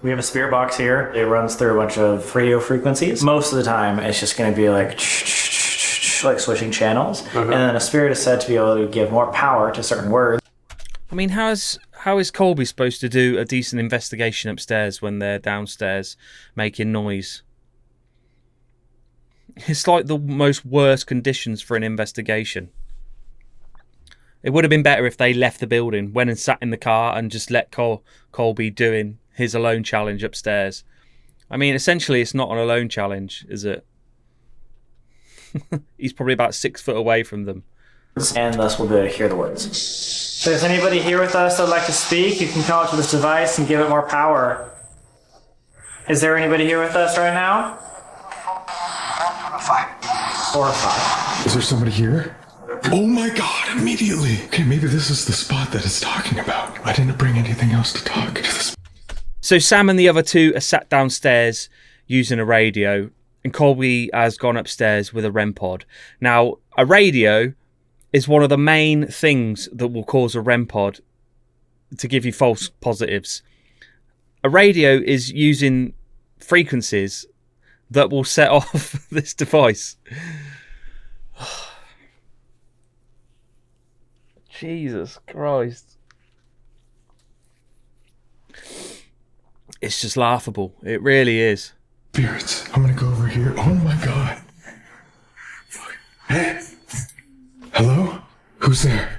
We have a spirit box here. It runs through a bunch of radio frequencies. Most of the time, it's just going to be like switching channels. And then a spirit is said to be able to give more power to certain words. I mean, how is Colby supposed to do a decent investigation upstairs when they're downstairs making noise? It's like the most worst conditions for an investigation. It would have been better if they left the building, went and sat in the car and just let Colby doing his alone challenge upstairs. I mean, essentially, it's not an alone challenge, is it? He's probably about 6 foot away from them. And thus we'll be able to hear the words. If there's anybody here with us that would like to speak, you can come up to this device and give it more power. Is there anybody here with us right now? 5. 4 or 5. Is there somebody here? Oh my god, immediately! Okay, maybe this is the spot that it's talking about. I didn't bring anything else to talk to this. So Sam and the other two are sat downstairs using a radio, and Colby has gone upstairs with a REM pod. Now, a radio is one of the main things that will cause a REM pod to give you false positives. A radio is using frequencies that will set off this device. Jesus Christ. It's just laughable. It really is. Spirits. I'm gonna go over here. Oh my god. Hey. Hello? Who's there?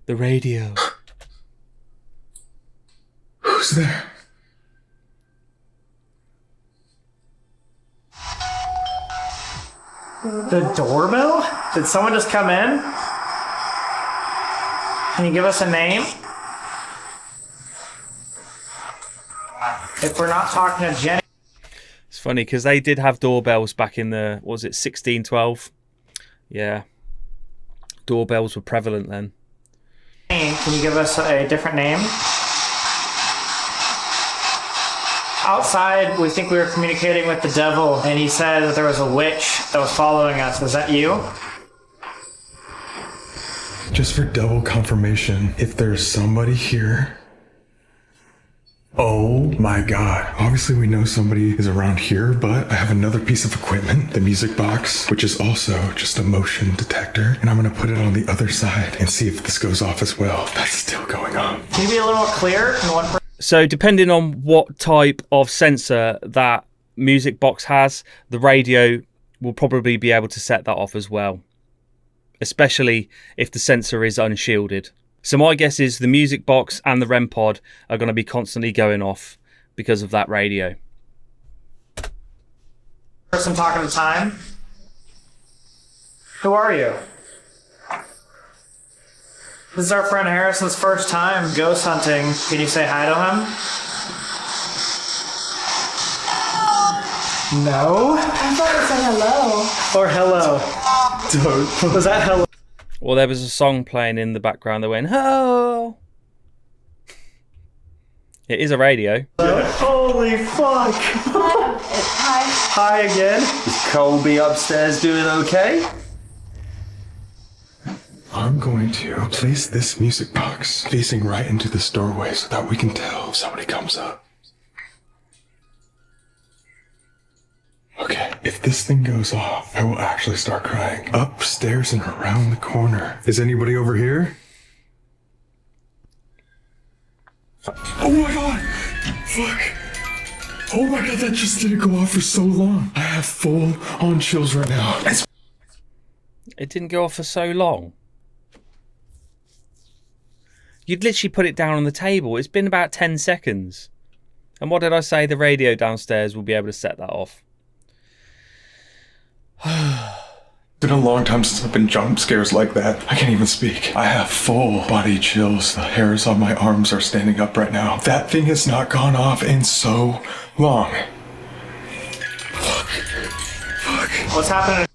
The radio. Who's there? The doorbell? Did someone just come in? Can you give us a name? If we're not talking to Jenny. It's funny because they did have doorbells back in the, what was it, 1612? Yeah. Doorbells were prevalent then. Can you give us a different name? Outside, we think we were communicating with the devil, and he said that there was a witch that was following us. Was that you? Just for double confirmation, if there's somebody here. Oh my god. Obviously we know somebody is around here, but I have another piece of equipment, the music box, which is also just a motion detector, and I'm gonna put it on the other side and see if this goes off as well. That's still going on. Can you be a little more clear? So depending on what type of sensor that music box has, the radio will probably be able to set that off as well, especially if the sensor is unshielded. So my guess is the music box and the REM pod are going to be constantly going off because of that radio. Person talking to time. Who are you? This is our friend Harrison's first time ghost hunting. Can you say hi to him? No? I thought it said hello. Or hello. Don't. Was that hello? Well, there was a song playing in the background that went, oh. It is a radio. Holy fuck. Hi. Hi again. Is Colby upstairs doing okay? I'm going to place this music box facing right into this doorway so that we can tell if somebody comes up. If this thing goes off, I will actually start crying. Upstairs and around the corner. Is anybody over here? Oh my god! Fuck! Oh my god, that just didn't go off for so long. I have full-on chills right now. It didn't go off for so long. You'd literally put it down on the table. It's been about 10 seconds. And what did I say? The radio downstairs will be able to set that off. It's been a long time since I've been jump scares like that. I can't even speak. I have full body chills. The hairs on my arms are standing up right now. That thing has not gone off in so long. Fuck. What's happening?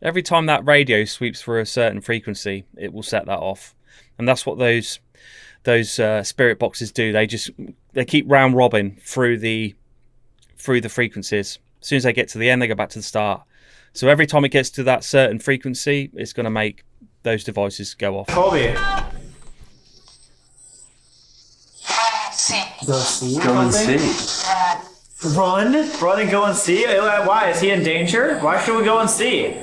Every time that radio sweeps through a certain frequency, it will set that off. And that's what those spirit boxes do. They keep round robin through the frequencies. As soon as they get to the end, they go back to the start. So every time it gets to that certain frequency, it's going to make those devices go off. Colby. Go and see. Run and go and see? Why? Is he in danger? Why should we go and see?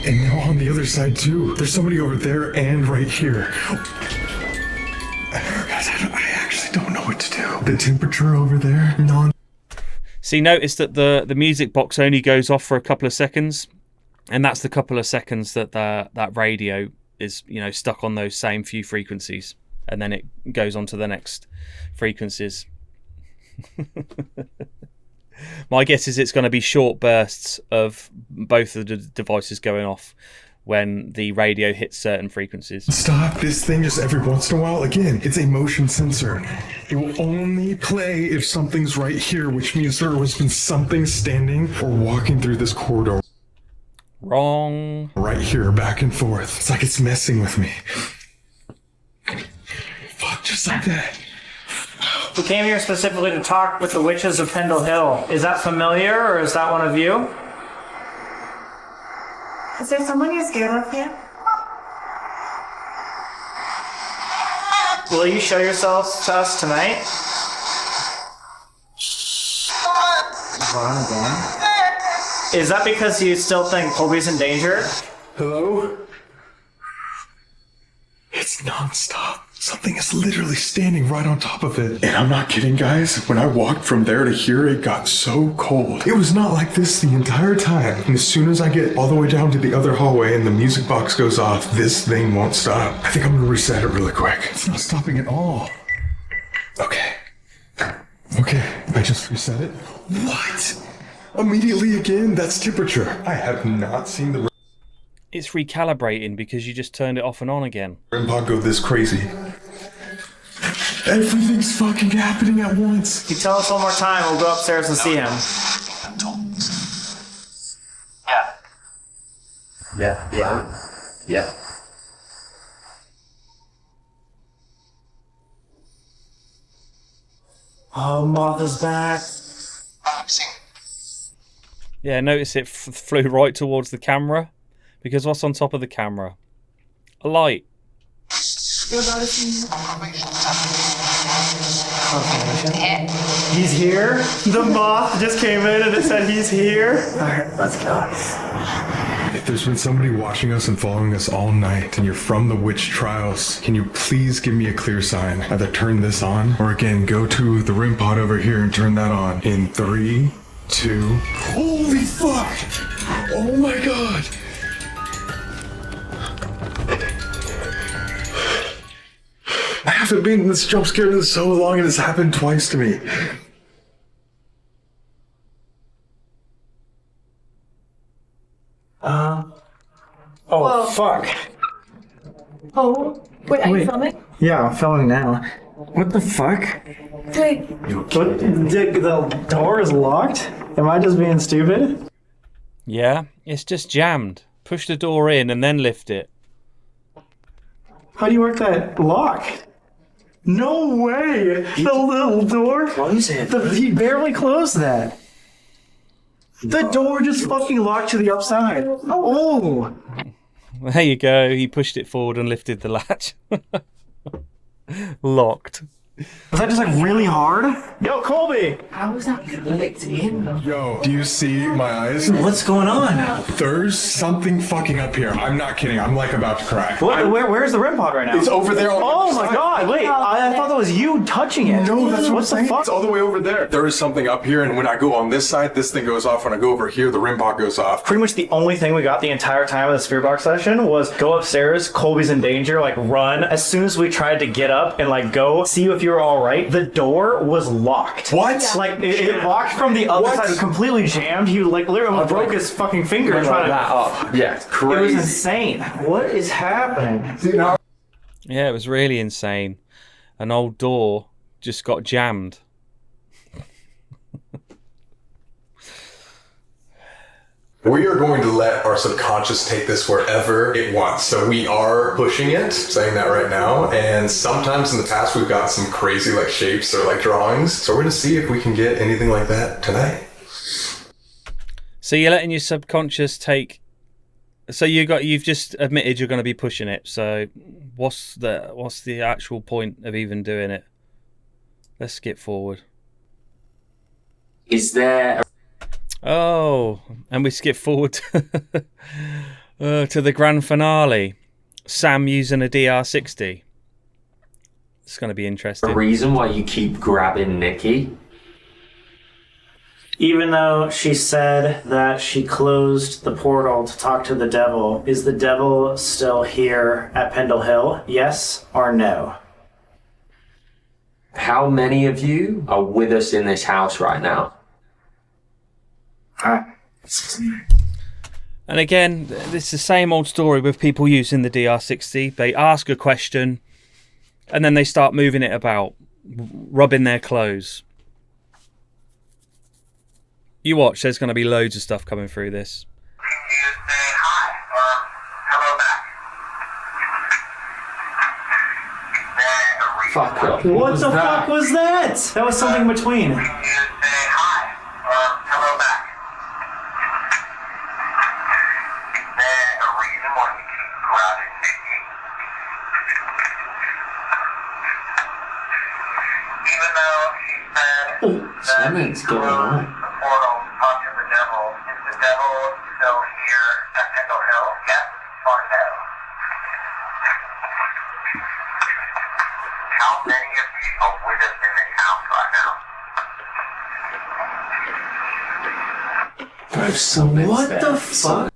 And now on the other side too. There's somebody over there and right here. Guys, I actually don't know what to do. The temperature over there, See, notice that the music box only goes off for a couple of seconds, and that's the couple of seconds that that radio is, stuck on those same few frequencies, and then it goes on to the next frequencies. My guess is it's going to be short bursts of both of the devices going off when the radio hits certain frequencies. Stop this thing just every once in a while. Again, it's a motion sensor. It will only play if something's right here, which means there has been something standing or walking through this corridor. Wrong. Right here, back and forth. It's like it's messing with me. Fuck, just like that. We came here specifically to talk with the witches of Pendle Hill. Is that familiar, or is that one of you? Is there someone you're scared of here? Will you show yourselves to us tonight? Run again? Is that because you still think Colby's in danger? Hello? It's non-stop. Something is literally standing right on top of it. And I'm not kidding, guys. When I walked from there to here, it got so cold. It was not like this the entire time. And as soon as I get all the way down to the other hallway and the music box goes off, this thing won't stop. I think I'm gonna reset it really quick. It's not stopping at all. Okay. I just reset it. What? Immediately again? That's temperature. I have not seen the It's recalibrating because you just turned it off and on again. REM pod go this crazy. Everything's fucking happening at once. You tell us one more time, we'll go upstairs and see him. Yeah. Oh, Martha's back. Yeah, notice it flew right towards the camera. Because what's on top of the camera? A light. He's here? The moth just came in and it said he's here? Alright, let's go. If there's been somebody watching us and following us all night and you're from the witch trials, can you please give me a clear sign? Either turn this on or again, go to the REM pod over here and turn that on. In 3, 2... Holy fuck! Oh my god! I haven't been in this jump scared in so long and it's happened twice to me. Oh, fuck. Oh, wait, are you filming? Yeah, I'm filming now. What the fuck? Wait. What? The door is locked? Am I just being stupid? Yeah, it's just jammed. Push the door in and then lift it. How do you work that lock? No way! The little door? Close it. He barely closed that. The door just fucking locked to the upside. Oh! There you go. He pushed it forward and lifted the latch. Locked. Was that just like really hard? Yo, Colby! How was that clicked in? Yo, do you see my eyes? What's going on? There's something fucking up here. I'm not kidding. I'm like about to cry. Where's the REM pod right now? It's over there on Oh the my side. god, wait, I thought that was you touching it. No, that's What's the fuck? It's all the way over there. There is something up here, and when I go on this side, this thing goes off. When I go over here, the REM pod goes off. Pretty much the only thing we got the entire time of the spirit box session was go upstairs, Colby's in danger, like run. As soon as we tried to get up and like go see if you were all right, the door was locked. What? Like it locked from the other side, completely jammed. He like literally broke his fucking finger trying to that up. Yeah, it's It crazy. was insane. What is happening? Yeah, it was really insane. An old door just got jammed. We are going to let our subconscious take this wherever it wants. So we are pushing it, saying that right now. And sometimes in the past we've got some crazy like shapes or like drawings. So we're going to see if we can get anything like that tonight. So you're letting your subconscious take. So you've just admitted you're going to be pushing it. So what's the actual point of even doing it? Let's skip forward. Is there Oh, and we skip forward to the grand finale. Sam using a DR60. It's going to be a interesting. reason why you keep grabbing Nikki? Even though she said that she closed the portal to talk to the devil, is the devil still here at Pendle Hill? Yes or no? How many of you are with us in this house right now? Alright. And again, it's the same old story with people using the DR60. They ask a question and then they start moving it about, rubbing their clothes. You watch, there's going to be loads of stuff coming through this. Fuck off. What the fuck was that? That was something in between. Something's going on. How many of you are with us in this house right now? What the fuck?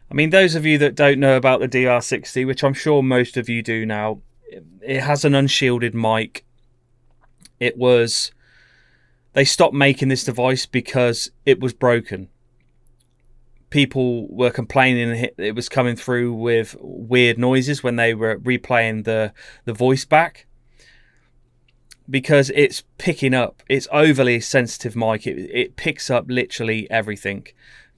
I mean, those of you that don't know about the DR60, which I'm sure most of you do now, it has an unshielded mic. They stopped making this device because it was broken. People were complaining it was coming through with weird noises when they were replaying the voice back. Because it's picking up, it's overly sensitive mic. It picks up literally everything.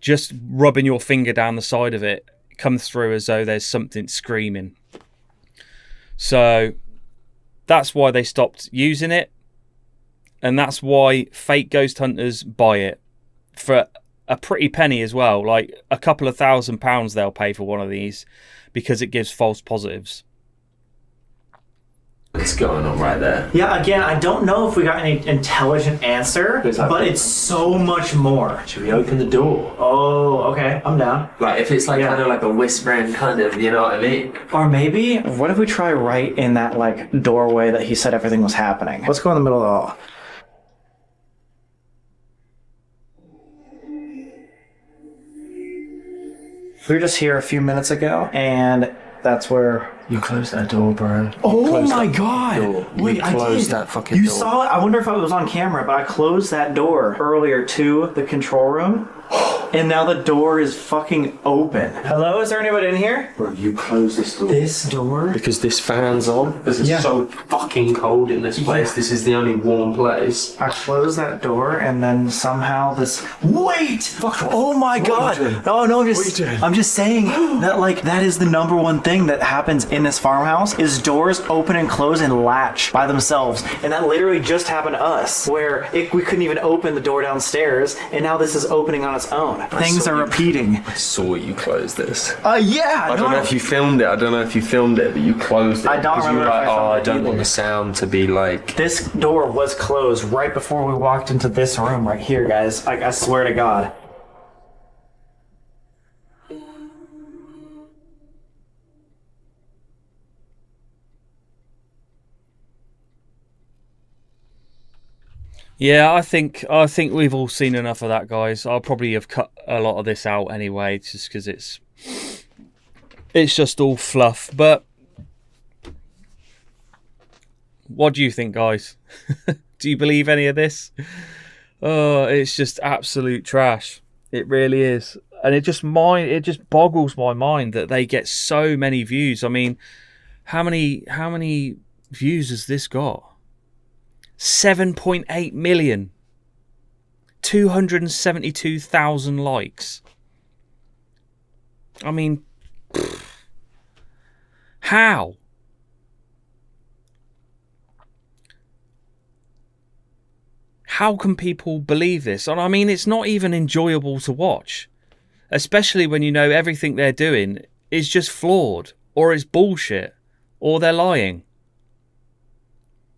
Just rubbing your finger down the side of it comes through as though there's something screaming. So that's why they stopped using it. And that's why fake ghost hunters buy it for a pretty penny as well. Like a couple of £1,000 they'll pay for one of these because it gives false positives. What's going on right there? Yeah, again, I don't know if we got any intelligent answer, but it's so much more. Should we open the door? Oh, okay, I'm down. Like if it's like kind of like a whispering kind of, you know what I mean? Or maybe, what if we try right in that like doorway that he said everything was happening? Let's go in the middle of it all. We were just here a few minutes ago, and that's where... You closed that door, bro. Oh my god! Wait, I did. That fucking You door. saw it? I wonder if it was on camera, but I closed that door earlier to the control room, and now the door is fucking open. Hello, is there anybody in here? Bro, you close this door. This door? Because this fan's on. This is so fucking cold in this place. This is the only warm place. I closed that door, and then somehow this... Wait! Fuck! Oh my god! No, I'm just saying that, like, that is the number one thing that happens in this farmhouse, is doors open and close and latch by themselves. And that literally just happened to us, where we couldn't even open the door downstairs, and now this is opening on its own. out. Things are repeating. I saw you close this. Yeah. I don't know if you filmed it. But you closed it. I don't 'Cause you remember were if I like, filmed oh, I it don't either. want the sound to be like. This door was closed right before we walked into this room right here, guys. Like, I swear to God. Yeah, I think we've all seen enough of that, guys. I'll probably have cut a lot of this out anyway, just because it's just all fluff. But what do you think, guys? Do you believe any of this? Oh, it's just absolute trash. It really is, and it just boggles my mind that they get so many views. I mean, how many views has this got? 7.8 million. 272,000 likes. I mean, how? How can people believe this? And I mean, it's not even enjoyable to watch, especially when you know everything they're doing is just flawed, or it's bullshit, or they're lying.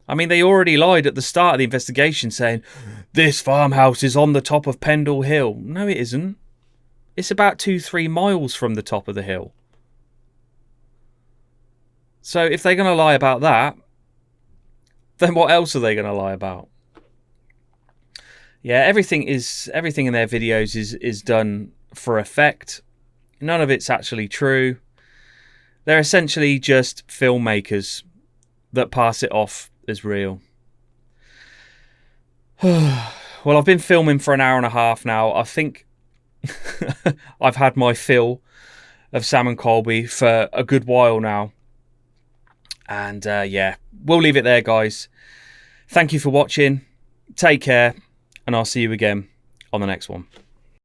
I mean, they already lied at the start of the investigation saying, this farmhouse is on the top of Pendle Hill. No, it isn't. It's about 2-3 miles from the top of the hill. So if they're going to lie about that, then what else are they going to lie about? Yeah, everything in their videos is done for effect. None of it's actually true. They're essentially just filmmakers that pass it off as real. Well, I've been filming for an hour and a half now. I think I've had my fill of Sam and Colby for a good while now. And yeah, we'll leave it there, guys. Thank you for watching. Take care, and I'll see you again on the next one.